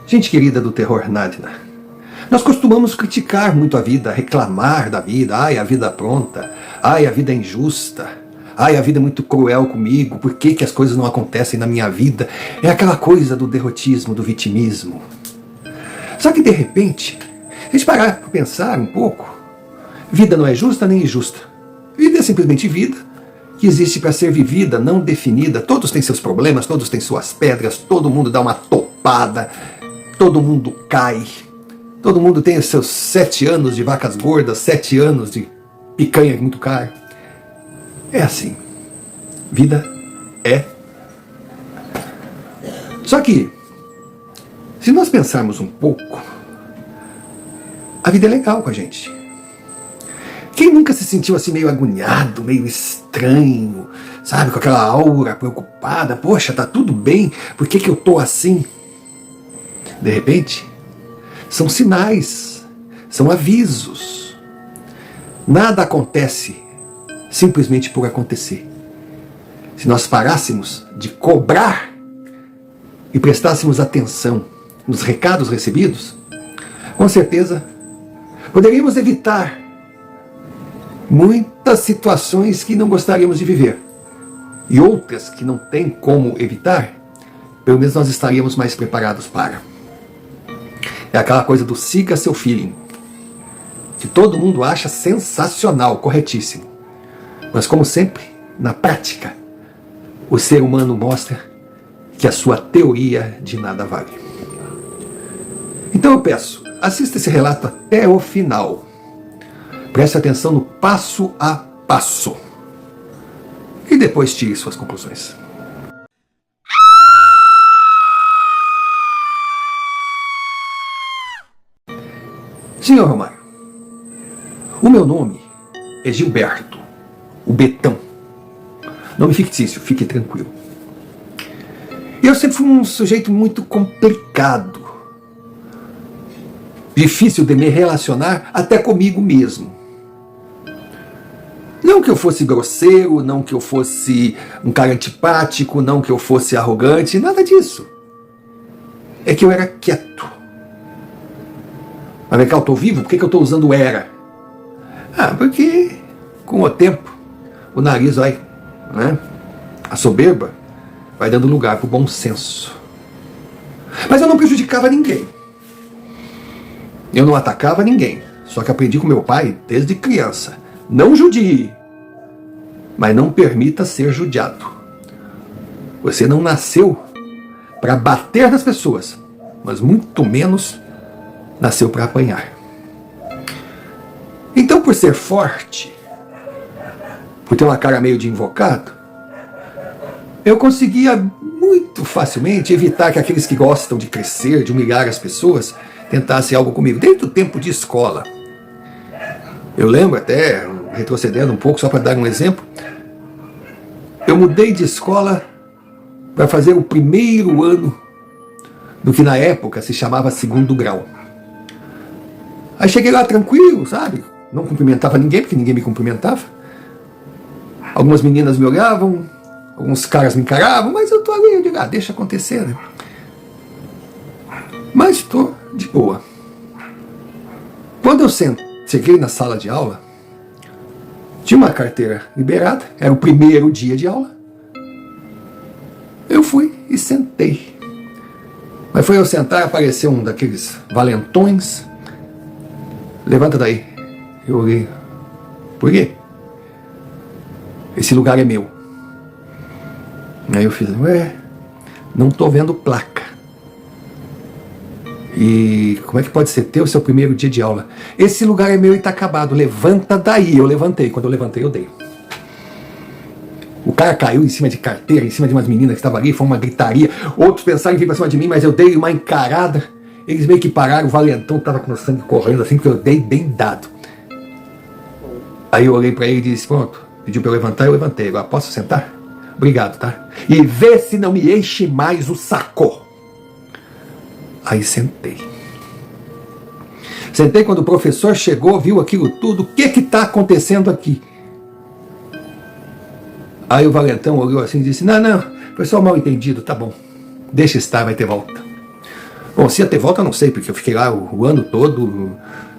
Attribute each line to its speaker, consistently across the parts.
Speaker 1: Gente querida do terror Nadina, nós costumamos criticar muito a vida, reclamar da vida. Ai, a vida pronta. Ai, a vida é injusta. Ai, a vida é muito cruel comigo. Por que que as coisas não acontecem na minha vida? É aquela coisa do derrotismo, do vitimismo. Só que de repente, a gente parar para pensar um pouco, vida não é justa nem injusta. Vida é simplesmente vida, que existe para ser vivida, não definida. Todos têm seus problemas, todos têm suas pedras, todo mundo dá uma topada, todo mundo cai, todo mundo tem os seus 7 anos de vacas gordas, 7 anos de picanha muito cara. É assim. Vida é. Só que, se nós pensarmos um pouco, a vida é legal com a gente. Quem nunca se sentiu assim meio agoniado, meio estranho, sabe, com aquela aura preocupada? Poxa, tá tudo bem, por que que eu tô assim? De repente, são sinais, são avisos. Nada acontece simplesmente por acontecer. Se nós parássemos de cobrar e prestássemos atenção nos recados recebidos, com certeza poderíamos evitar muitas situações que não gostaríamos de viver. E outras que não tem como evitar, pelo menos nós estaríamos mais preparados para. É aquela coisa do siga seu feeling, que todo mundo acha sensacional, corretíssimo. Mas como sempre, na prática, o ser humano mostra que a sua teoria de nada vale. Então eu peço, assista esse relato até o final. Preste atenção no passo a passo. E depois tire suas conclusões. Senhor Romário, o meu nome é Gilberto, o Betão. Nome fictício, fique tranquilo. Eu sempre fui um sujeito muito complicado. Difícil de me relacionar até comigo mesmo. Não que eu fosse grosseiro, não que eu fosse um cara antipático, não que eu fosse arrogante, nada disso. É que eu era quieto. Mas vem cá, eu estou vivo? Por que eu estou usando era? Ah, porque com o tempo o nariz vai, né? A soberba vai dando lugar para o bom senso. Mas eu não prejudicava ninguém. Eu não atacava ninguém. Só que aprendi com meu pai desde criança. Não judie, mas não permita ser judiado. Você não nasceu para bater nas pessoas, mas muito menos nasceu para apanhar. Então, por ser forte, por ter uma cara meio de invocado, eu conseguia muito facilmente evitar que aqueles que gostam de crescer, de humilhar as pessoas, tentassem algo comigo, desde o tempo de escola. Eu lembro até, retrocedendo um pouco, só para dar um exemplo, eu mudei de escola para fazer o primeiro ano do que na época se chamava 2º grau. Aí cheguei lá tranquilo, sabe? Não cumprimentava ninguém, porque ninguém me cumprimentava. Algumas meninas me olhavam, alguns caras me encaravam, mas eu tô ali, eu digo, deixa acontecer, né? Mas estou de boa. Quando eu cheguei na sala de aula, tinha uma carteira liberada, era o primeiro dia de aula. Eu fui e sentei. Mas foi eu sentar, apareceu um daqueles valentões. Levanta daí. Eu olhei. Por quê? Esse lugar é meu. Aí eu fiz, não tô vendo placa. E como é que pode ser teu, seu primeiro dia de aula? Esse lugar é meu e tá acabado, levanta daí. Eu levantei, quando eu levantei eu dei. O cara caiu em cima de carteira, em cima de umas meninas que estavam ali, foi uma gritaria. Outros pensaram em vir pra cima de mim, mas eu dei uma encarada. Eles meio que pararam, o valentão tava com o sangue correndo assim, que eu dei bem dado. Aí eu olhei pra ele e disse, pronto, pediu pra eu levantar, eu levantei. Agora posso sentar? Obrigado, tá? E vê se não me enche mais o saco. Aí sentei. Sentei quando o professor chegou, viu aquilo tudo. O que está acontecendo aqui? Aí o valentão olhou assim e disse, não, foi só um mal entendido, tá bom. Deixa estar, vai ter volta. Bom, se ia ter volta eu não sei, porque eu fiquei lá o ano todo,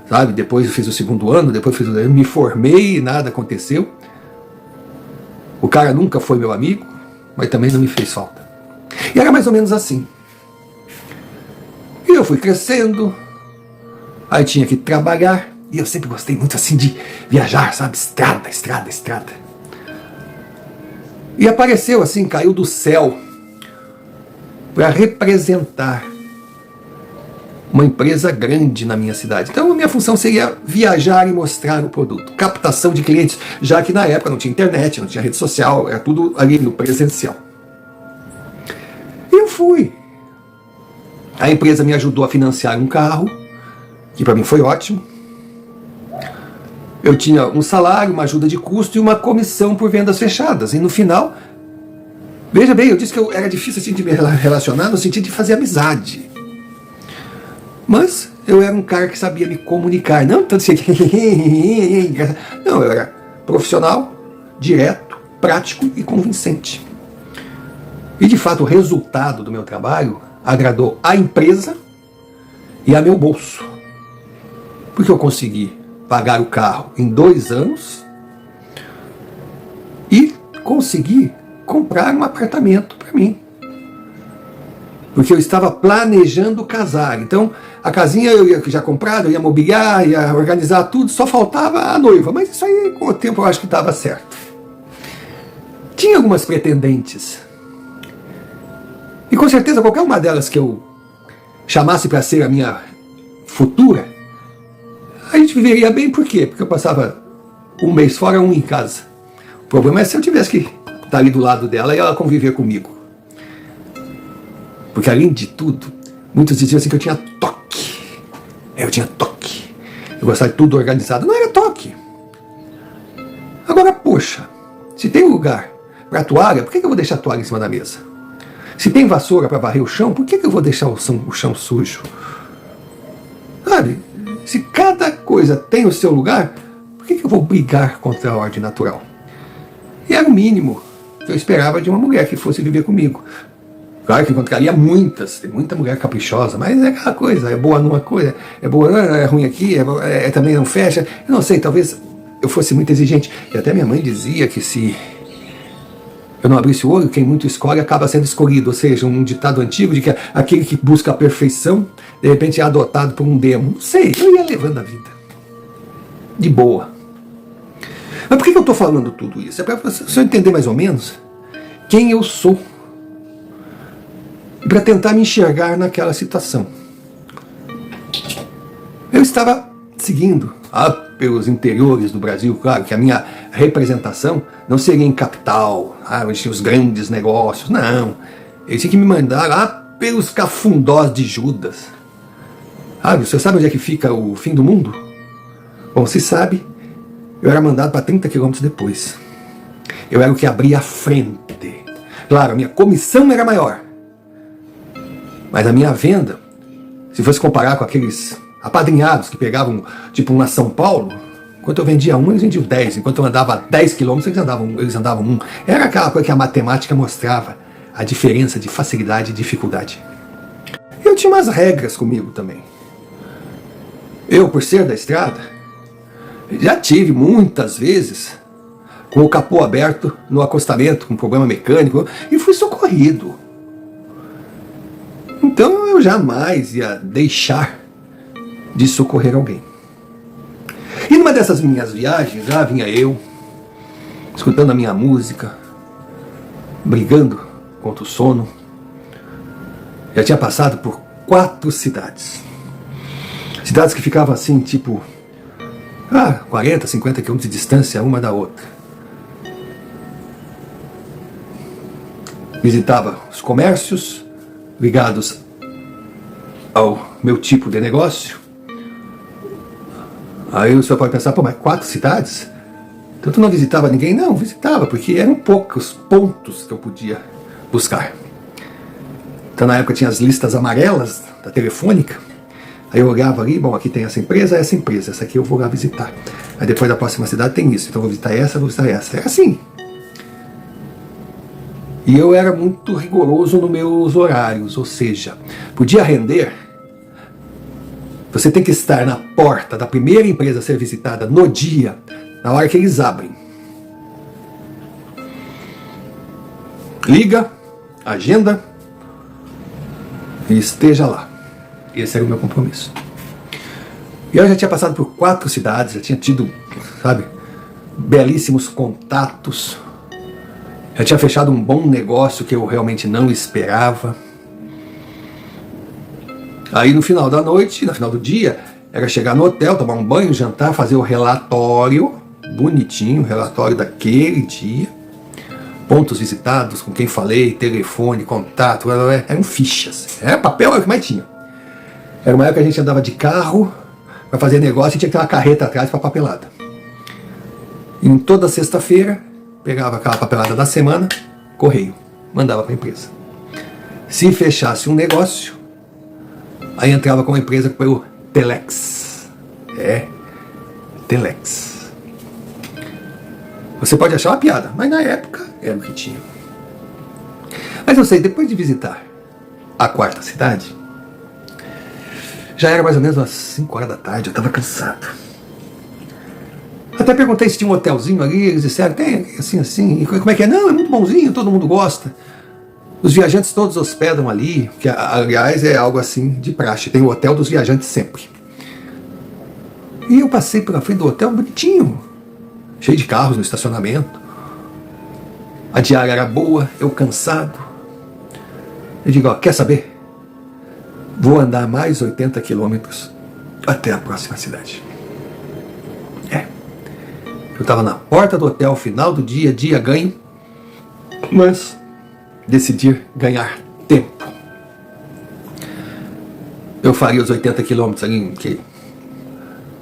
Speaker 1: sabe? Depois eu fiz o segundo ano, depois eu me formei e nada aconteceu. O cara nunca foi meu amigo, mas também não me fez falta. E era mais ou menos assim. E eu fui crescendo, aí tinha que trabalhar, e eu sempre gostei muito assim de viajar, sabe? Estrada, estrada, estrada. E apareceu assim, caiu do céu, para representar uma empresa grande na minha cidade. Então a minha função seria viajar e mostrar o produto. Captação de clientes, já que na época não tinha internet, não tinha rede social, era tudo ali no presencial. E eu fui. A empresa me ajudou a financiar um carro, que para mim foi ótimo. Eu tinha um salário, uma ajuda de custo e uma comissão por vendas fechadas. E no final, veja bem, eu disse que eu era difícil assim, de me relacionar no sentido de fazer amizade. Mas eu era um cara que sabia me comunicar, não tanto assim, não, eu era profissional, direto, prático e convincente. E de fato o resultado do meu trabalho agradou a empresa e a meu bolso. Porque eu consegui pagar o carro em 2 anos e consegui comprar um apartamento para mim. Porque eu estava planejando casar. Então, a casinha eu ia já comprada, eu ia mobiliar, ia organizar tudo, só faltava a noiva. Mas isso aí, com o tempo, eu acho que estava certo. Tinha algumas pretendentes. E com certeza, qualquer uma delas que eu chamasse para ser a minha futura, a gente viveria bem. Por quê? Porque eu passava 1 mês fora, 1 em casa. O problema é se eu tivesse que estar ali do lado dela e ela conviver comigo. Porque além de tudo, muitos diziam assim que eu tinha toque. Eu tinha toque. Eu gostava de tudo organizado. Não era toque. Agora, poxa, se tem lugar para toalha, por que eu vou deixar a toalha em cima da mesa? Se tem vassoura para varrer o chão, por que eu vou deixar o chão sujo? Sabe? Se cada coisa tem o seu lugar, por que eu vou brigar contra a ordem natural? E era o mínimo que eu esperava de uma mulher que fosse viver comigo. Claro que encontraria muitas, tem muita mulher caprichosa, mas é aquela coisa, é boa numa coisa, é boa, é ruim aqui, também não fecha. Eu não sei, talvez eu fosse muito exigente. E até minha mãe dizia que se eu não abrisse o olho, quem muito escolhe acaba sendo escolhido. Ou seja, um ditado antigo de que aquele que busca a perfeição, de repente é adotado por um demo. Não sei, eu ia levando a vida. De boa. Mas por que eu estou falando tudo isso? É para você entender mais ou menos quem eu sou. Para tentar me enxergar naquela situação. Eu estava seguindo pelos interiores do Brasil, claro que a minha representação não seria em capital, onde tinha os grandes negócios, não. Eles tinham que me mandar lá pelos cafundós de Judas. Você sabe onde é que fica o fim do mundo? Bom, se sabe, eu era mandado para 30 quilômetros depois. Eu era o que abria a frente. Claro, a minha comissão era maior. Mas a minha venda, se fosse comparar com aqueles apadrinhados que pegavam, tipo, um na São Paulo, enquanto eu vendia 1, eles vendiam 10. Enquanto eu andava 10 quilômetros, eles andavam 1. Era aquela coisa que a matemática mostrava, a diferença de facilidade e dificuldade. Eu tinha umas regras comigo também. Eu, por ser da estrada, já tive muitas vezes com o capô aberto no acostamento, com problema mecânico, e fui socorrido. Então eu jamais ia deixar de socorrer alguém. E numa dessas minhas viagens, já vinha eu, escutando a minha música, brigando contra o sono. Já tinha passado por 4 cidades. Cidades que ficavam assim, tipo, 40, 50 quilômetros de distância uma da outra. Visitava os comércios ligados ao meu tipo de negócio. Aí o senhor pode pensar, mas 4 cidades? Então tu não visitava ninguém? Não, visitava, porque eram poucos pontos que eu podia buscar. Então na época tinha as listas amarelas da telefônica. Aí eu olhava ali, bom, aqui tem essa empresa, essa aqui eu vou lá visitar. Aí depois da próxima cidade tem isso, então eu vou visitar essa, vou visitar essa. Era assim. E eu era muito rigoroso nos meus horários, ou seja, podia render Você tem que estar na porta da primeira empresa a ser visitada no dia, na hora que eles abrem. Liga, agenda e esteja lá. Esse era o meu compromisso. E eu já tinha passado por 4 cidades, já tinha tido, sabe, belíssimos contatos. Já tinha fechado um bom negócio que eu realmente não esperava. Aí no final da noite, no final do dia, era chegar no hotel, tomar um banho, jantar, fazer o relatório, bonitinho, o relatório daquele dia. Pontos visitados, com quem falei, telefone, contato, eram fichas. Era papel, era o que mais tinha. Era uma época que a gente andava de carro para fazer negócio e tinha que ter uma carreta atrás para papelada. E em toda sexta-feira, pegava aquela papelada da semana, correio, mandava para a empresa. Se fechasse um negócio, aí entrava com a empresa pelo Telex. Telex. Você pode achar uma piada, mas na época era o que tinha. Mas eu sei, depois de visitar a 4ª cidade, já era mais ou menos umas 5 horas da tarde, eu estava cansado. Até perguntei se tinha um hotelzinho ali, eles disseram, tem, assim, e como é que é? Não, é muito bonzinho, todo mundo gosta. Os viajantes todos hospedam ali, que aliás é algo assim de praxe, tem o hotel dos viajantes sempre. E eu passei pela frente do hotel bonitinho, cheio de carros no estacionamento. A diária era boa, eu cansado. Eu digo, ó, quer saber? Vou andar mais 80 quilômetros até a próxima cidade. Eu estava na porta do hotel, final do dia ganho, mas decidi ganhar tempo. Eu faria os 80 quilômetros ali em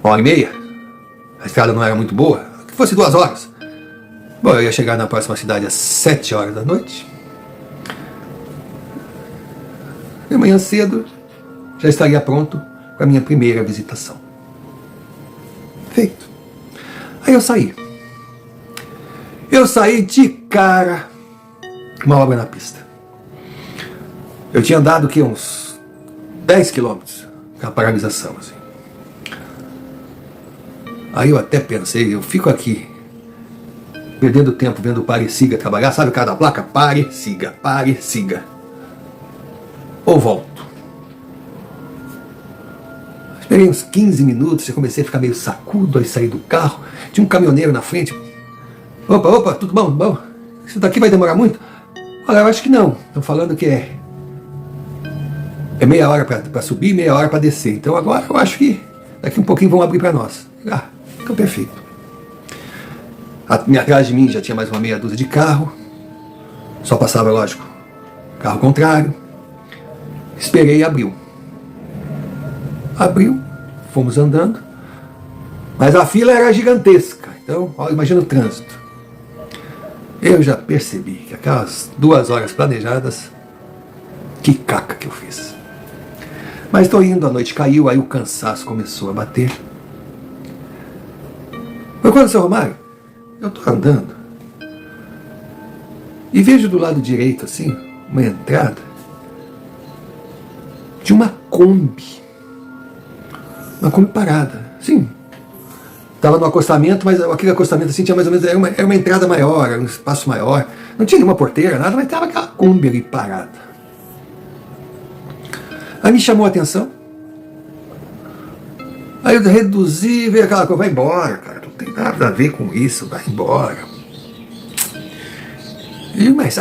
Speaker 1: 1h30. A estrada não era muito boa, que fosse 2 horas. Bom, eu ia chegar na próxima cidade às 7 horas da noite. E amanhã cedo já estaria pronto para a minha primeira visitação. Feito. Aí eu saí. Eu saí de cara, uma obra na pista. Eu tinha andado aqui uns 10 quilômetros com a paralisação, assim. Aí eu até pensei, eu fico aqui perdendo tempo vendo o pare e siga trabalhar, sabe o cara da placa? Pare, siga, ou volto. Esperei uns 15 minutos, já comecei a ficar meio sacudo, aí saí do carro, tinha um caminhoneiro na frente. Opa, tudo bom, bom? Isso daqui vai demorar muito? Olha, eu acho que não, estão falando que é meia hora para subir, meia hora para descer, então agora eu acho que daqui um pouquinho vão abrir para nós. Então perfeito. Atrás de mim já tinha mais uma meia dúzia de carro, só passava, lógico, carro contrário. Esperei e abriu, fomos andando, mas a fila era gigantesca, então imagina o trânsito. Eu já percebi que aquelas 2 horas planejadas, que caca que eu fiz. Mas estou indo, a noite caiu, aí o cansaço começou a bater. Mas quando, seu Romário, eu estou andando e vejo do lado direito, assim, uma entrada de uma Kombi. Uma Kombi parada. Sim, estava no acostamento, mas aquele acostamento assim tinha mais ou menos, era uma entrada maior, era um espaço maior. Não tinha nenhuma porteira, nada, mas estava aquela Kombi ali parada. Aí me chamou a atenção. Aí eu reduzi, veio aquela coisa, vai embora, cara, não tem nada a ver com isso, vai embora. Mas,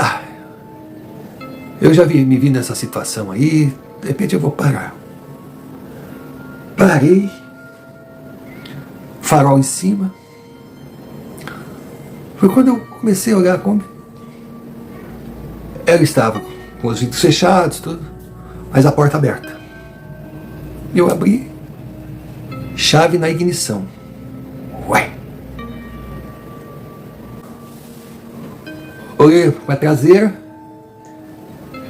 Speaker 1: eu já me vi nessa situação aí, de repente eu vou parar. Parei, farol em cima. Foi quando eu comecei a olhar a Kombi. Ela estava com os vidros fechados, tudo, mas a porta aberta. Eu abri, chave na ignição. Ué! Olhei para a traseira,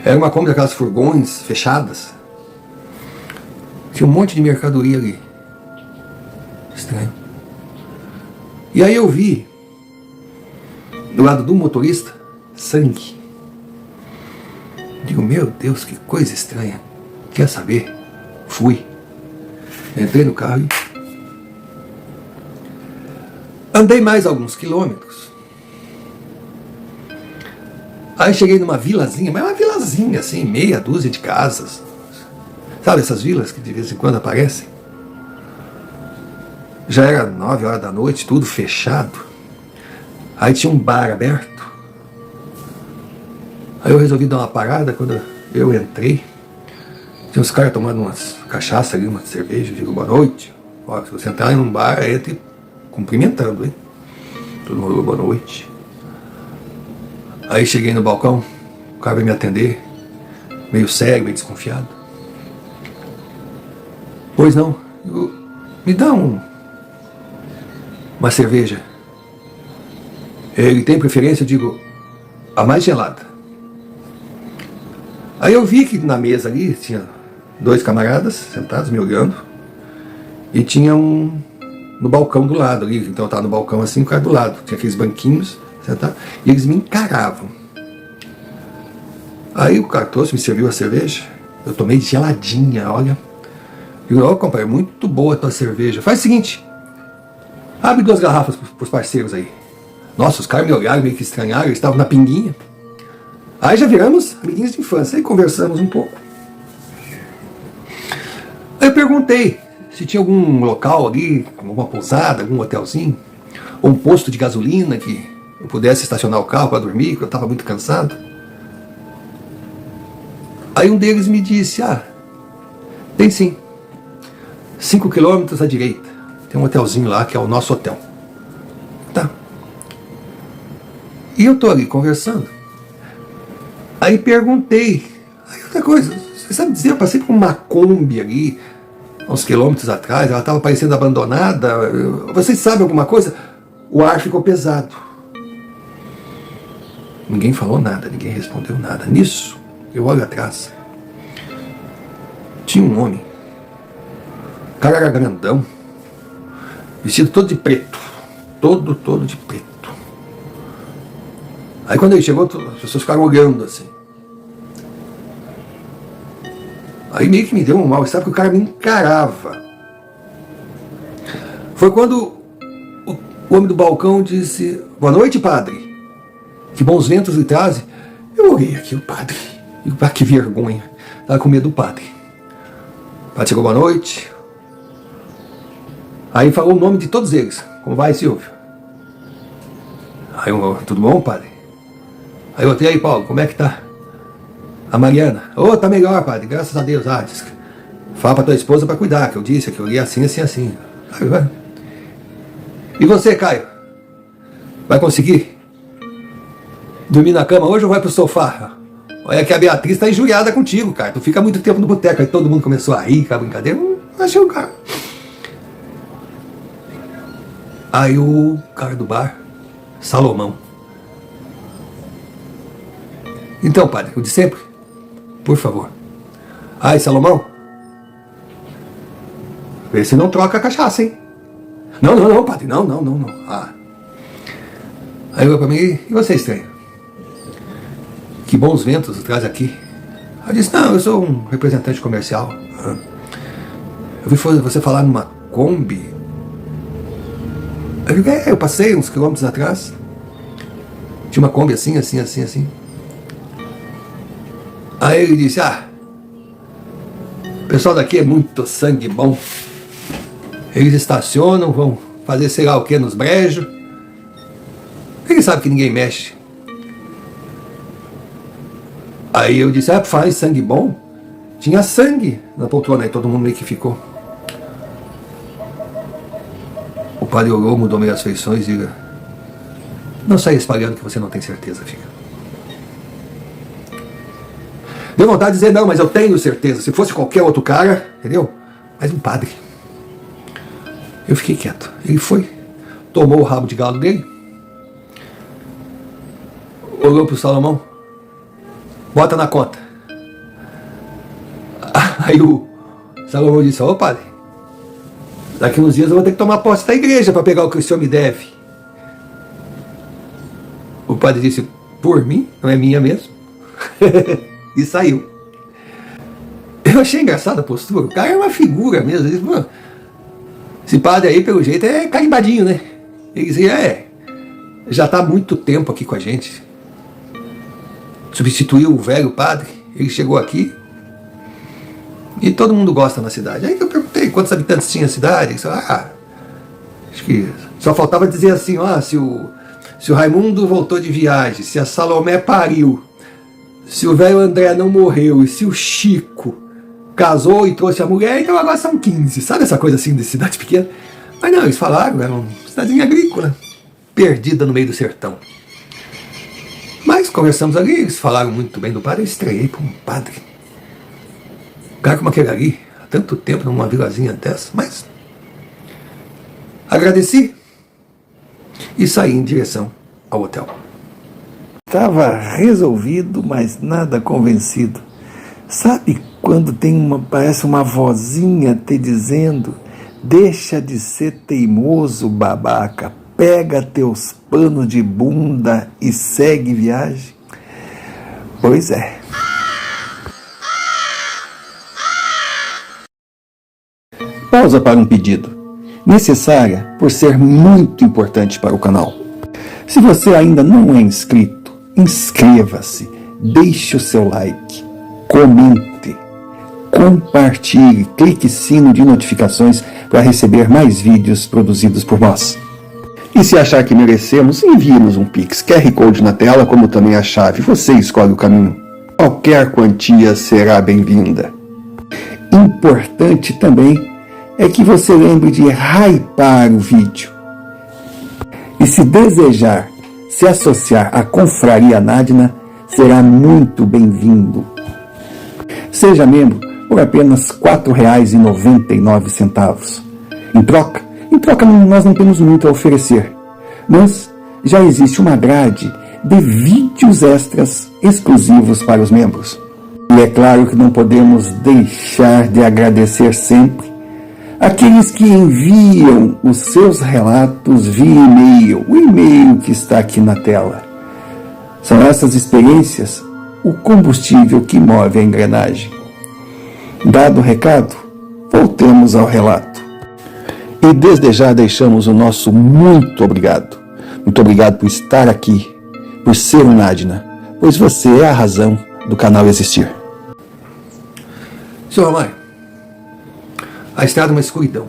Speaker 1: era uma Kombi daquelas furgões fechadas. Tinha um monte de mercadoria ali. Estranho. E aí eu vi, do lado do motorista, sangue. Digo, meu Deus, que coisa estranha. Quer saber? Fui. Entrei no carro e andei mais alguns quilômetros. Aí cheguei numa vilazinha, mas uma vilazinha assim, meia dúzia de casas. Sabe essas vilas que de vez em quando aparecem? Já era 9 horas da noite, tudo fechado. Aí tinha um bar aberto. Aí eu resolvi dar uma parada. Quando eu entrei, tinha uns caras tomando umas cachaça ali, uma cerveja. Eu digo, boa noite. Ó, se você entrar em um bar, entre cumprimentando, hein? Todo mundo, boa noite. Aí cheguei no balcão, o cara veio me atender, meio sério, meio desconfiado. Pois não, me dá uma cerveja. Ele tem preferência, eu digo, a mais gelada. Aí eu vi que na mesa ali tinha 2 camaradas sentados me olhando, e tinha um no balcão do lado ali, então eu estava no balcão assim, o cara do lado, tinha aqueles banquinhos sentados, e eles me encaravam. Aí o cara trouxe, me serviu a cerveja, eu tomei geladinha, olha. Eu digo, ó, compadre, muito boa a tua cerveja. Faz o seguinte, abre 2 garrafas pros parceiros aí. Nossa, os caras me olharam, meio que estranharam, eles estavam na pinguinha. Aí já viramos amiguinhos de infância, aí conversamos um pouco. Aí eu perguntei se tinha algum local ali, alguma pousada, algum hotelzinho, ou um posto de gasolina que eu pudesse estacionar o carro para dormir, que eu estava muito cansado. Aí um deles me disse, tem sim, 5 quilômetros à direita, tem um hotelzinho lá que é o nosso hotel. Tá. E eu tô ali conversando. Aí perguntei, aí outra coisa, você sabe dizer, eu passei por uma Kombi ali, uns quilômetros atrás, ela estava parecendo abandonada, vocês sabem alguma coisa? O ar ficou pesado. Ninguém falou nada, ninguém respondeu nada. Nisso, eu olho atrás, tinha um homem, o cara era grandão, vestido todo de preto, todo de preto. Aí quando ele chegou, as pessoas ficaram olhando assim. Aí meio que me deu um mal-estar, porque o cara me encarava. Foi quando o homem do balcão disse, boa noite, padre. Que bons ventos lhe trazem. Eu olhei aqui o padre. E que vergonha. Estava com medo do padre. O padre chegou, boa noite. Aí falou o nome de todos eles. Como vai, Silvio? Aí eu, tudo bom, padre? Aí eu, e aí, Paulo, como é que tá? A Mariana, tá melhor, padre, graças a Deus. Fala pra tua esposa pra cuidar, que eu disse que eu ia assim, assim, assim. Aí, vai. E você, Caio? Vai conseguir dormir na cama hoje ou vai pro sofá? Olha que a Beatriz tá injuriada contigo, cara. Tu fica muito tempo no boteco. Aí todo mundo começou a rir com a brincadeira. Achei um cara. Aí o cara do bar, Salomão. Então, padre, o de sempre, por favor. Ai, Salomão, vê se não troca a cachaça, hein? Não, padre, não. Aí eu pra mim, e você, estranho? Que bons ventos traz aqui. Eu disse, não, eu sou um representante comercial. Eu vi você falar numa Kombi. Eu digo, eu passei uns quilômetros atrás. Tinha uma Kombi assim. Aí ele disse, o pessoal daqui é muito sangue bom. Eles estacionam, vão fazer sei lá o que nos brejos. Ele sabe que ninguém mexe. Aí eu disse, faz sangue bom? Tinha sangue na poltrona, aí todo mundo meio que ficou. O padre olhou, mudou meio as feições e não saia espalhando que você não tem certeza, filha. Deu vontade de dizer, não, mas eu tenho certeza. Se fosse qualquer outro cara, entendeu? Mas um padre. Eu fiquei quieto. Ele foi, tomou o rabo de galo dele, olhou pro Salomão, bota na conta. Aí o Salomão disse, padre, daqui uns dias eu vou ter que tomar posse da igreja para pegar o que o senhor me deve. O padre disse, por mim, não é minha mesmo. E saiu. Eu achei engraçada a postura. O cara é uma figura mesmo. Ele disse, pô, esse padre aí, pelo jeito, é carimbadinho, né? Ele dizia, já está há muito tempo aqui com a gente. Substituiu o velho padre. Ele chegou aqui e todo mundo gosta na cidade. Aí eu perguntei quantos habitantes tinha a cidade. Ele disse, acho que só faltava dizer assim, se o Raimundo voltou de viagem, se a Salomé pariu, se o velho André não morreu e se o Chico casou e trouxe a mulher, então agora são 15. Sabe essa coisa assim de cidade pequena? Mas não, eles falaram, era uma cidadezinha agrícola, perdida no meio do sertão. Mas conversamos ali, eles falaram muito bem do padre, eu estranhei para um padre. Um cara como aquele ali, há tanto tempo numa vilazinha dessa, mas agradeci e saí em direção ao hotel.
Speaker 2: Estava resolvido, mas nada convencido. Sabe quando parece uma vozinha te dizendo: deixa de ser teimoso, babaca, pega teus panos de bunda e segue viagem? Pois é. Pausa para um pedido. Necessária por ser muito importante para o canal. Se você ainda não é inscrito, inscreva-se, deixe o seu like, comente, compartilhe, clique sino de notificações para receber mais vídeos produzidos por nós. E se achar que merecemos, envie-nos um Pix, QR Code na tela, como também a chave, você escolhe o caminho. Qualquer quantia será bem-vinda. Importante também é que você lembre de hypar o vídeo. E se desejar se associar à Confraria Nadina, será muito bem-vindo. Seja membro por apenas R$ 4,99. Em troca nós não temos muito a oferecer, mas já existe uma grade de vídeos extras exclusivos para os membros. E é claro que não podemos deixar de agradecer sempre aqueles que enviam os seus relatos via e-mail, o e-mail que está aqui na tela. São essas experiências o combustível que move a engrenagem. Dado o recado, voltemos ao relato. E desde já deixamos o nosso muito obrigado. Muito obrigado por estar aqui, por ser um Nadina, pois você é a razão do canal existir.
Speaker 1: Senhor Romário, a estrada é uma escuridão.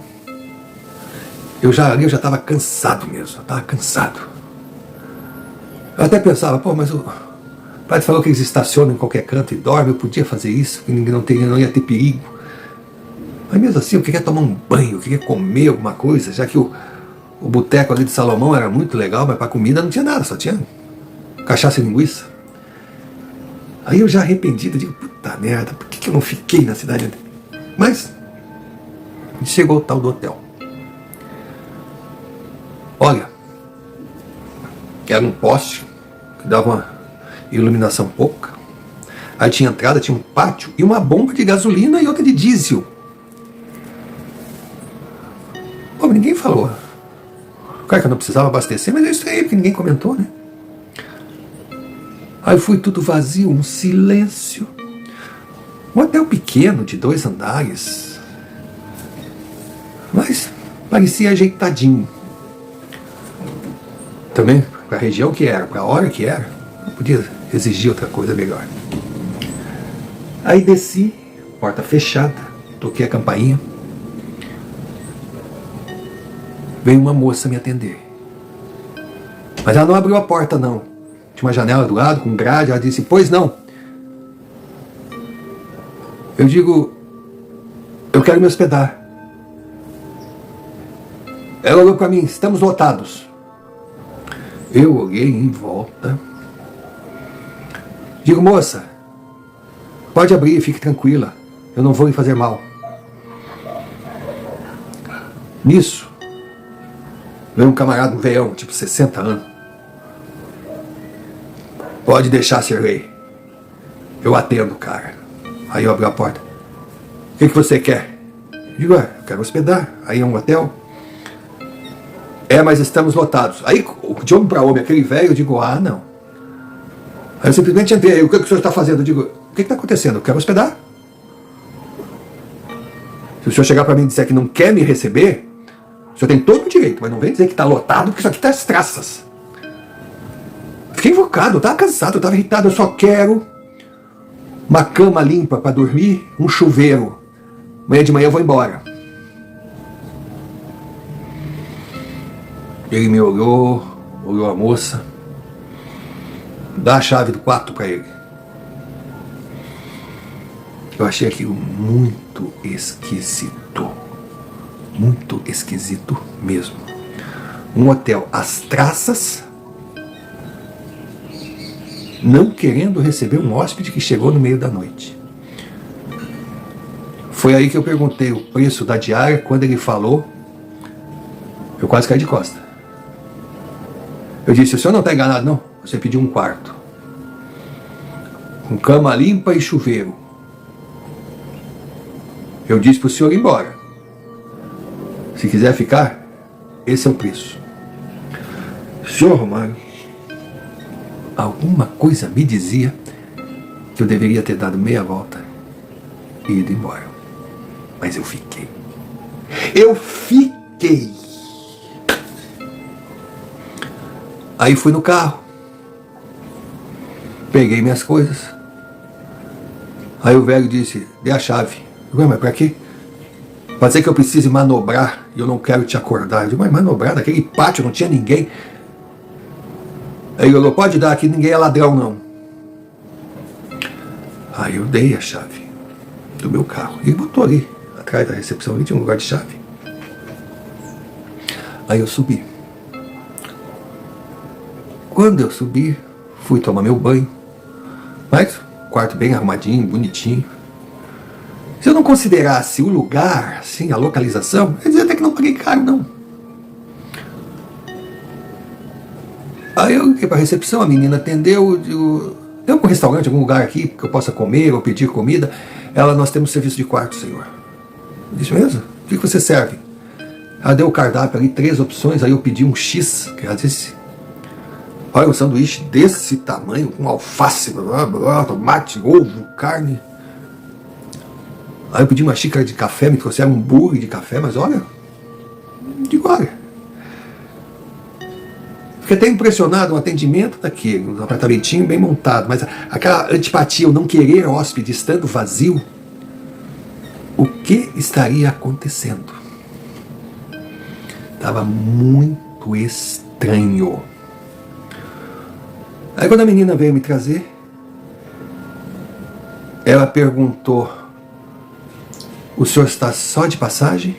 Speaker 1: Eu já estava cansado mesmo, eu estava cansado. Eu até pensava, mas o padre falou que eles estacionam em qualquer canto e dormem, eu podia fazer isso, que não ia ter perigo. Mas mesmo assim eu queria tomar um banho, eu queria comer alguma coisa, já que o boteco ali de Salomão era muito legal, mas para comida não tinha nada, só tinha cachaça e linguiça. Aí eu já arrependido, digo, puta merda, por que eu não fiquei na cidade? Mas chegou o tal do hotel. Olha, era um poste que dava uma iluminação pouca. Aí tinha entrada, tinha um pátio e uma bomba de gasolina e outra de diesel. Pô, ninguém falou. Claro que eu não precisava abastecer, mas eu estranhei porque ninguém comentou, né? Aí foi tudo vazio, um silêncio. Um hotel pequeno, de 2 andares. Mas parecia ajeitadinho. Também, para a região que era, para a hora que era, não podia exigir outra coisa melhor. Aí desci, porta fechada, toquei a campainha. Veio uma moça me atender. Mas ela não abriu a porta, não. Tinha uma janela do lado, com grade, ela disse, pois não. Eu digo, eu quero me hospedar. Ela olhou para mim, estamos lotados. Eu olhei em volta. Digo, moça, pode abrir, fique tranquila. Eu não vou lhe fazer mal. Nisso, veio um camarada, um veião, tipo 60 anos. Pode deixar, Sirlei. Eu atendo, cara. Aí eu abri a porta. O que você quer? Eu digo, eu quero hospedar. Aí é um hotel. Mas estamos lotados. Aí, de homem para homem, aquele velho, eu digo, não. Aí eu simplesmente entrei. O que o senhor está fazendo? Eu digo, o que está acontecendo? Eu quero hospedar. Se o senhor chegar para mim e disser que não quer me receber, o senhor tem todo o direito, mas não vem dizer que está lotado, porque isso aqui está às traças. Fiquei invocado, eu estava cansado, eu estava irritado, eu só quero uma cama limpa para dormir, um chuveiro. Amanhã de manhã eu vou embora. Ele me olhou a moça, dá a chave do quarto para ele. Eu achei aquilo muito esquisito. Muito esquisito mesmo. Um hotel às traças, não querendo receber um hóspede que chegou no meio da noite. Foi aí que eu perguntei o preço da diária. Quando ele falou, eu quase caí de costa. Eu disse: o senhor não está enganado, não? Você pediu um quarto, com cama limpa e chuveiro. Eu disse para o senhor ir embora. Se quiser ficar, esse é o preço. Senhor Romário, alguma coisa me dizia que eu deveria ter dado meia volta e ido embora. Mas eu fiquei. Eu fiquei. Aí fui no carro, peguei minhas coisas. Aí o velho disse: dê a chave. Eu falei: mas pra quê? Pode ser que eu precise manobrar e eu não quero te acordar. Eu digo: mas manobrar? Naquele pátio não tinha ninguém. Aí ele falou: pode dar, aqui ninguém é ladrão não. Aí eu dei a chave do meu carro. Ele botou ali, atrás da recepção, ali tinha um lugar de chave. Aí eu subi. Quando eu subi, fui tomar meu banho. Mas quarto bem arrumadinho, bonitinho. Se eu não considerasse o lugar, assim, a localização, eu dizia até que não paguei caro, não. Aí eu liguei para a recepção, a menina atendeu, eu digo: tem algum restaurante, algum lugar aqui que eu possa comer ou pedir comida? Ela: nós temos serviço de quarto, senhor. Eu disse: mesmo? O que você serve? Ela deu o cardápio ali, 3 opções, aí eu pedi um X, que ela disse: olha, um sanduíche desse tamanho, com alface, tomate, ovo, carne. Aí eu pedi uma xícara de café, me trouxeram um hambúrguer de café, mas olha, digo: olha. Fiquei até impressionado, um atendimento daquele, um apartamentinho bem montado, mas aquela antipatia, o não querer hóspede estando vazio, o que estaria acontecendo? Estava muito estranho. Aí quando a menina veio me trazer, ela perguntou: o senhor está só de passagem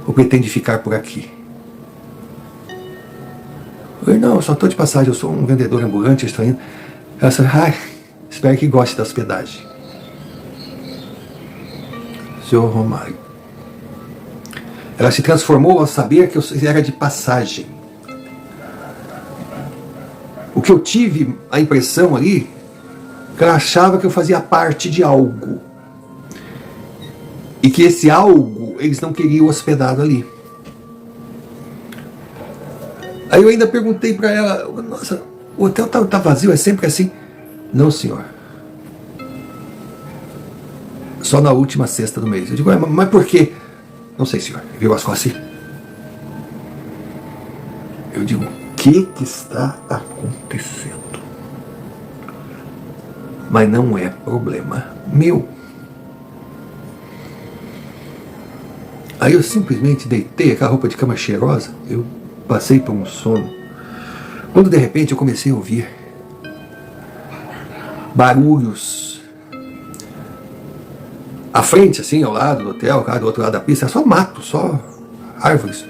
Speaker 1: ou pretende ficar por aqui? Eu falei: não, eu só estou de passagem, eu sou um vendedor ambulante, eu estou indo. Ela disse: espero que goste da hospedagem. Senhor Romário, ela se transformou ao saber que eu era de passagem. O que eu tive a impressão ali, que ela achava que eu fazia parte de algo. E que esse algo, eles não queriam hospedado ali. Aí eu ainda perguntei para ela: nossa, o hotel tá vazio, é sempre assim? Não, senhor. Só na última sexta do mês. Eu digo: mas por quê? Não sei, senhor. Viu as costas assim? Eu digo: o que está acontecendo? Mas não é problema meu. Aí eu simplesmente deitei aquela roupa de cama cheirosa, eu passei por um sono, quando de repente eu comecei a ouvir barulhos à frente, assim, ao lado do hotel, do outro lado da pista, só mato, só árvores.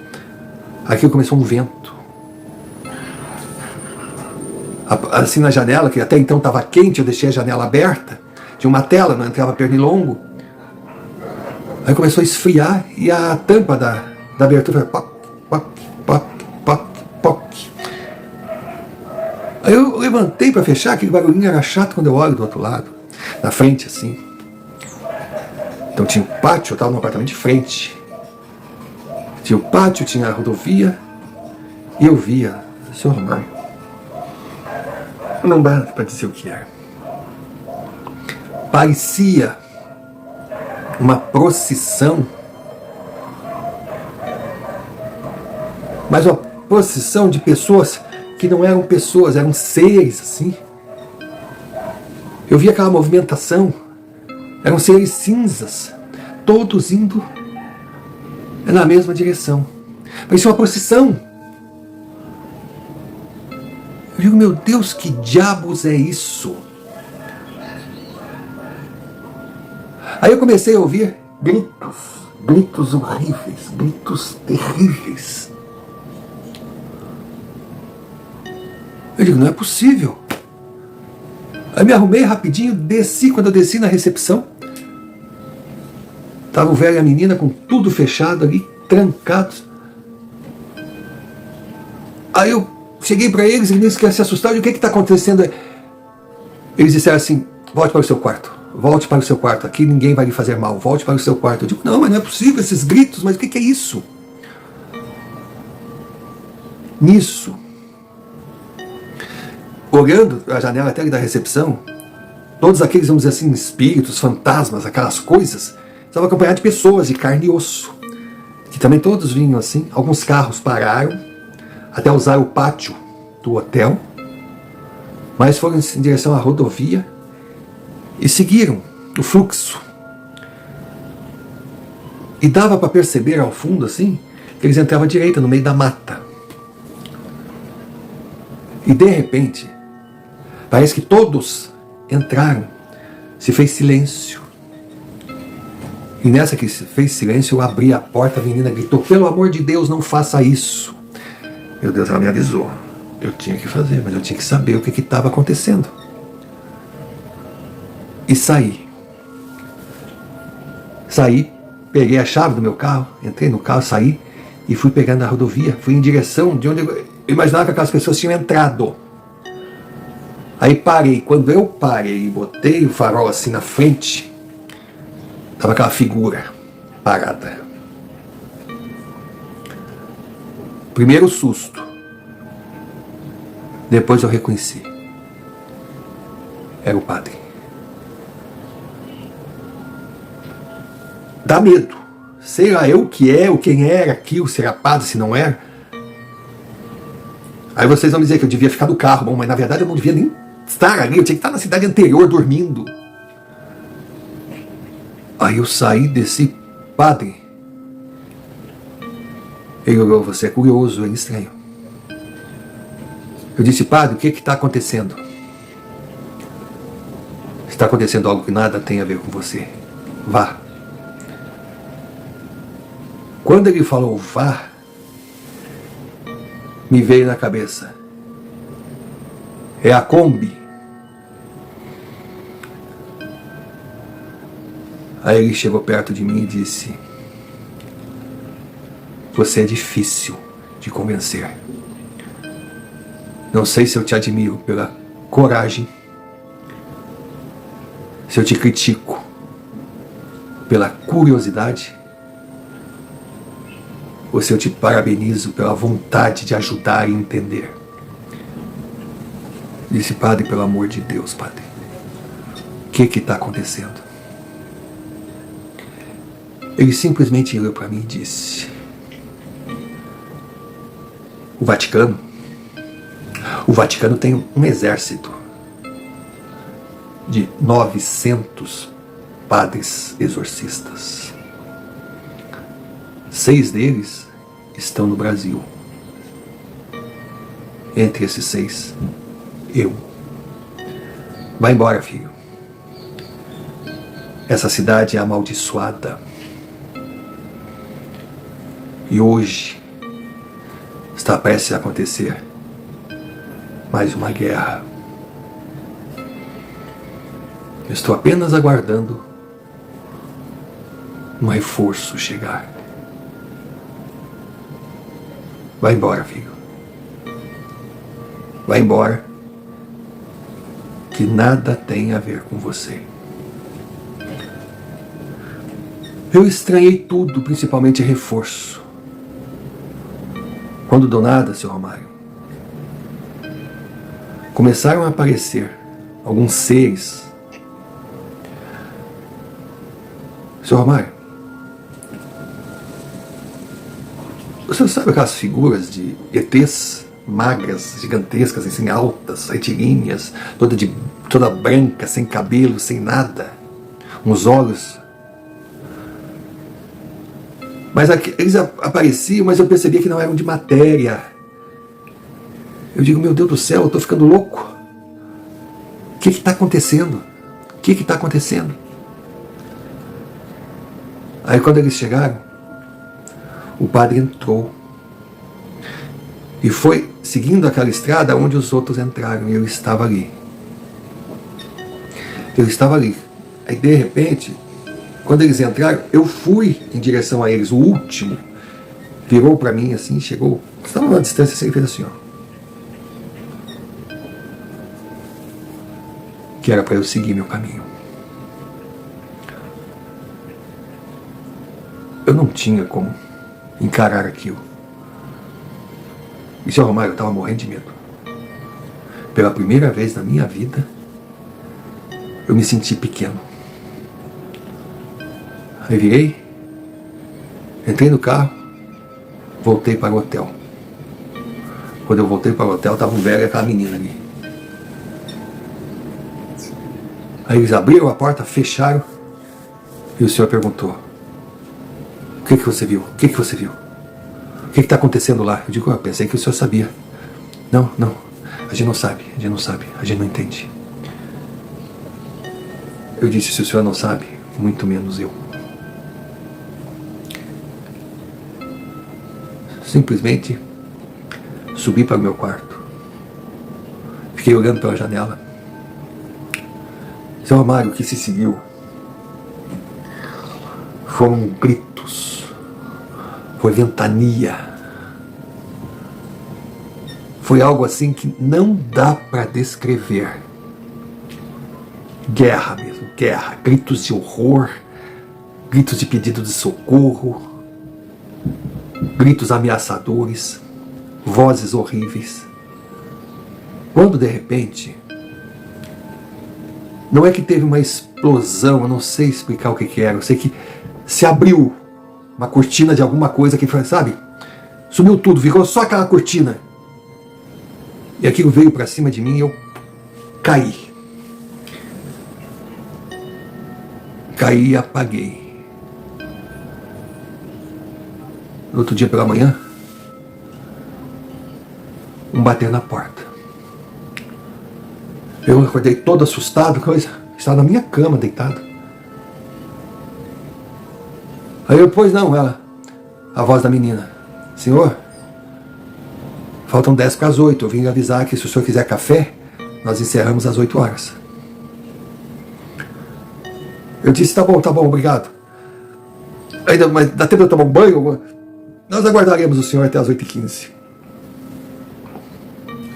Speaker 1: Aqui começou um vento, assim na janela, que até então estava quente, eu deixei a janela aberta, tinha uma tela, não entrava pernilongo. Aí começou a esfriar e a tampa da abertura foi poc, poc, poc, poc, poc. Aí eu levantei para fechar, aquele barulhinho era chato quando eu olho do outro lado, na frente assim. Então tinha o pátio, eu estava num apartamento de frente. Tinha o pátio, tinha a rodovia, e eu via, senhor Romário, não dá para dizer o que era. Parecia uma procissão, mas uma procissão de pessoas que não eram pessoas, eram seres assim. Eu vi aquela movimentação, eram seres cinzas, todos indo na mesma direção. Parecia uma procissão. Eu digo, meu Deus, que diabos é isso? Aí eu comecei a ouvir gritos horríveis, gritos terríveis. Eu digo, não é possível. Aí me arrumei rapidinho, desci. Quando eu desci na recepção, estava o velho e a menina com tudo fechado ali, trancados. Aí eu cheguei para eles, eles se assustaram. O que está acontecendo? Eles disseram assim, volte para o seu quarto. Volte para o seu quarto. Aqui ninguém vai lhe fazer mal. Volte para o seu quarto. Eu digo, não, mas não é possível esses gritos. Mas o que é isso? Nisso, olhando a janela até da recepção, todos aqueles, vamos dizer assim, espíritos, fantasmas, aquelas coisas, estavam acompanhados de pessoas de carne e osso, que também todos vinham assim. Alguns carros pararam, até usar o pátio do hotel, mas foram em direção à rodovia e seguiram o fluxo. E dava para perceber ao fundo assim, que eles entravam à direita, no meio da mata. E de repente, parece que todos entraram, se fez silêncio. E nessa que se fez silêncio, eu abri a porta, a menina gritou, pelo amor de Deus, não faça isso. Meu Deus, ela me avisou. Eu tinha que fazer, mas eu tinha que saber o que estava acontecendo. E saí. Saí, peguei a chave do meu carro, entrei no carro, saí e fui pegando a rodovia. Fui em direção de onde eu imaginava que aquelas pessoas tinham entrado. Aí parei. Quando eu parei e botei o farol assim na frente, estava aquela figura parada. Primeiro susto. Depois eu reconheci. Era o padre. Dá medo. Sei lá eu o que é, ou quem era aquilo, se era padre, se não era. Aí vocês vão me dizer que eu devia ficar no carro. Bom, mas na verdade eu não devia nem estar ali. Eu tinha que estar na cidade anterior dormindo. Aí eu saí, desci, padre. Ele olhou, você é curioso, é estranho. Eu disse, padre, o que está acontecendo? Está acontecendo algo que nada tem a ver com você. Vá. Quando ele falou vá, me veio na cabeça. É a Kombi. Aí ele chegou perto de mim e disse, você é difícil de convencer. Não sei se eu te admiro pela coragem, se eu te critico pela curiosidade, ou se eu te parabenizo pela vontade de ajudar e entender. Disse, padre, pelo amor de Deus, padre, o que está acontecendo? Ele simplesmente olhou para mim e disse, o Vaticano tem um exército de 900 padres exorcistas. 6 deles estão no Brasil. Entre esses 6, eu. Vai embora, filho. Essa cidade é amaldiçoada. E hoje está prestes a acontecer mais uma guerra. Eu estou apenas aguardando um reforço chegar. Vai embora, filho. Vai embora, que nada tem a ver com você. Eu estranhei tudo, principalmente reforço. Quando do nada, seu Romário, começaram a aparecer alguns seres Senhor Romário, você sabe aquelas figuras de ETs magras, gigantescas, assim, altas, retilíneas, toda branca, sem cabelo, sem nada, uns olhos. Mas eles apareciam, mas eu percebia que não eram de matéria. Eu digo, meu Deus do céu, eu estou ficando louco. O que está acontecendo? O que está acontecendo? Aí quando eles chegaram, o padre entrou e foi seguindo aquela estrada onde os outros entraram, e eu estava ali. Eu estava ali. Aí de repente, quando eles entraram, eu fui em direção a eles. O último virou para mim assim, chegou, estava numa distância assim, e fez assim, ó. Que era para eu seguir meu caminho. Eu não tinha como encarar aquilo. E, senhor Romário, eu estava morrendo de medo. Pela primeira vez na minha vida, eu me senti pequeno. Aí virei, entrei no carro, voltei para o hotel. Quando eu voltei para o hotel, estava um velho e aquela menina ali. Aí eles abriram a porta, fecharam, e o senhor perguntou, o que você viu? O que você viu? O que está acontecendo lá? Eu digo, eu pensei que o senhor sabia. Não, a gente não sabe, a gente não entende. Eu disse, se o senhor não sabe, muito menos eu. Simplesmente subi para o meu quarto. Fiquei olhando pela janela. Seu Romário, o que se seguiu foram gritos, foi ventania, foi algo assim que não dá para descrever. Guerra mesmo, guerra, gritos de horror, gritos de pedido de socorro, gritos ameaçadores, vozes horríveis. Quando de repente, não é que teve uma explosão, eu não sei explicar o que era, eu sei que se abriu uma cortina de alguma coisa que foi, sabe? Sumiu tudo, ficou só aquela cortina. E aquilo veio para cima de mim e eu caí. Caí e apaguei. No outro dia pela manhã, um bater na porta. Eu acordei todo assustado, estava na minha cama, deitado. Aí eu, pois não, a voz da menina. Senhor, faltam 10 para as 8, eu vim avisar que se o senhor quiser café, nós encerramos às 8 horas. Eu disse, tá bom, obrigado. Ainda, mas dá tempo de eu tomar um banho? Nós aguardaremos o senhor até às 8h15.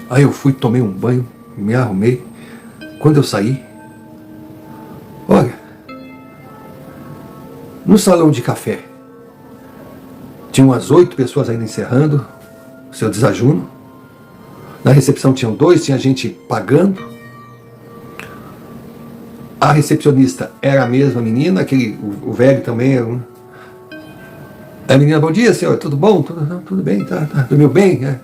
Speaker 1: Aí eu fui, tomei um banho, me arrumei. Quando eu saí, olha, no salão de café, tinham umas 8 pessoas ainda encerrando o seu desajuno. Na recepção tinham 2, tinha gente pagando. A recepcionista era a mesma menina, o velho também era um. A menina, bom dia, senhor, tudo bom? Tudo bem, tá, dormiu bem? É.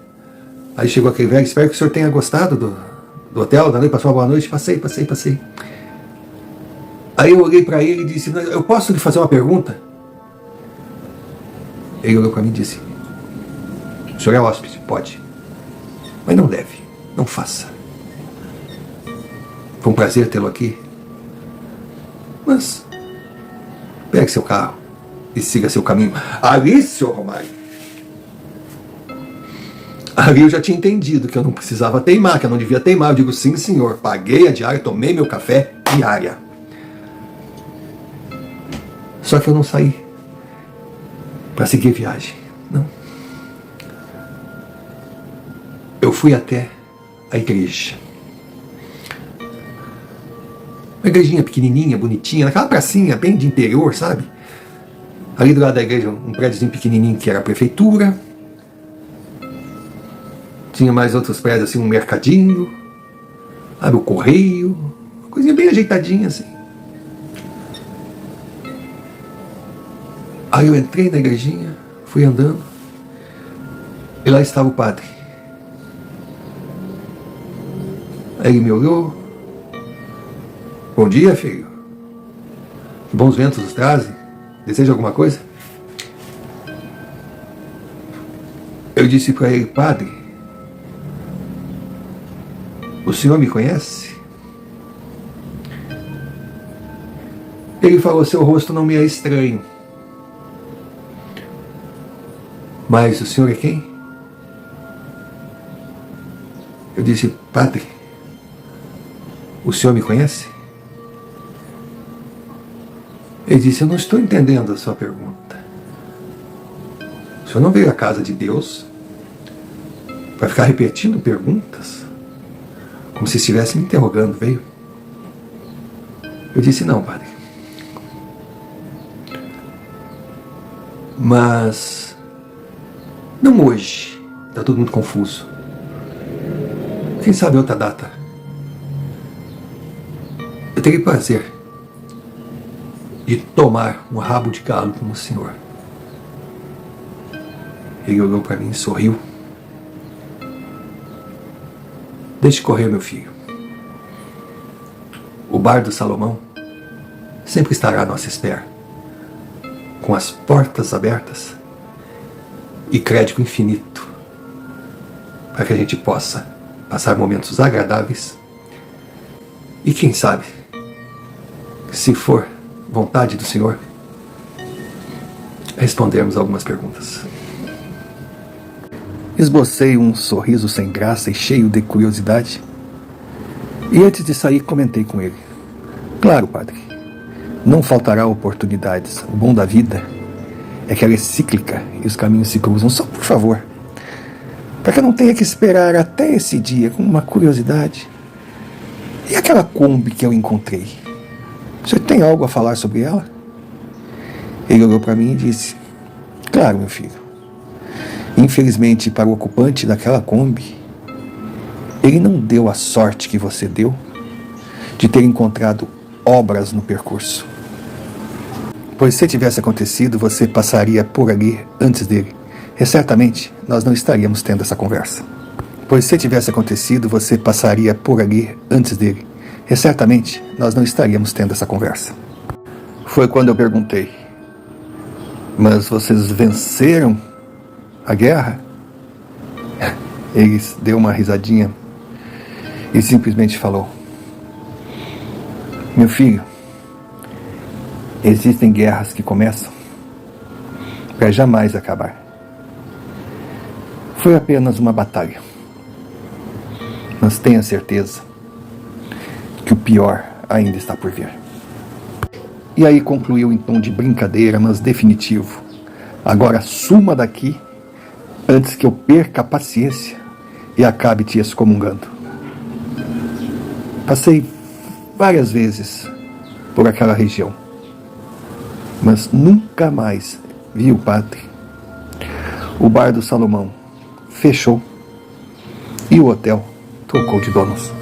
Speaker 1: Aí chegou aquele velho, espero que o senhor tenha gostado do hotel, da noite, passou uma boa noite, passei. Aí eu olhei para ele e disse, eu posso lhe fazer uma pergunta? Ele olhou para mim e disse, o senhor é hóspede? Pode. Mas não deve, não faça. Foi um prazer tê-lo aqui. Mas pegue seu carro e siga seu caminho. Ali, senhor Romário, ali eu já tinha entendido que eu não precisava teimar, que eu não devia teimar. Eu digo, sim senhor, paguei a diária, tomei meu café diária. Só que eu não saí para seguir viagem, não. Eu fui até a igreja. Uma igrejinha pequenininha, bonitinha, naquela pracinha bem de interior, sabe? Ali do lado da igreja, um prédiozinho pequenininho que era a prefeitura. Tinha mais outros prédios, assim, um mercadinho, sabe, o correio, uma coisinha bem ajeitadinha, assim. Aí eu entrei na igrejinha, fui andando, e lá estava o padre. Aí ele me olhou. Bom dia, filho. Que bons ventos os trazem. Deseja alguma coisa? Eu disse para ele: padre, o senhor me conhece? Ele falou: seu rosto não me é estranho. Mas o senhor é quem? Eu disse: padre, o senhor me conhece? Ele disse: eu não estou entendendo a sua pergunta. O senhor não veio à casa de Deus para ficar repetindo perguntas, como se estivesse me interrogando, veio? Eu disse: não, padre. Mas não hoje. Está tudo muito confuso. Quem sabe outra data. Eu teria prazer de tomar um rabo de galo como o senhor. Ele olhou para mim e sorriu. Deixe correr, meu filho. O bar do Salomão sempre estará à nossa espera, com as portas abertas e crédito infinito, para que a gente possa passar momentos agradáveis e, quem sabe, se for vontade do Senhor, respondermos algumas perguntas.
Speaker 2: Esbocei um sorriso sem graça e cheio de curiosidade. E antes de sair, comentei com ele: claro, padre, não faltará oportunidades. O bom da vida é que ela é cíclica e os caminhos se cruzam. Só por favor, para que eu não tenha que esperar até esse dia com uma curiosidade. E aquela Kombi que eu encontrei? Você tem algo a falar sobre ela? Ele olhou para mim e disse: claro, meu filho. Infelizmente para o ocupante daquela Kombi, ele não deu a sorte que você deu de ter encontrado obras no percurso. Pois se tivesse acontecido, você passaria por ali antes dele. E certamente nós não estaríamos tendo essa conversa. Pois se tivesse acontecido, você passaria por ali antes dele. E certamente nós não estaríamos tendo essa conversa. Foi quando eu perguntei: mas vocês venceram a guerra? Ele deu uma risadinha e simplesmente falou: meu filho, existem guerras que começam para jamais acabar. Foi apenas uma batalha. Mas tenha certeza que o pior ainda está por vir. E aí concluiu em tom de brincadeira, mas definitivo: agora suma daqui antes que eu perca a paciência e acabe te excomungando. Passei várias vezes por aquela região, mas nunca mais vi o padre. O bar do Salomão fechou e o hotel trocou de donos.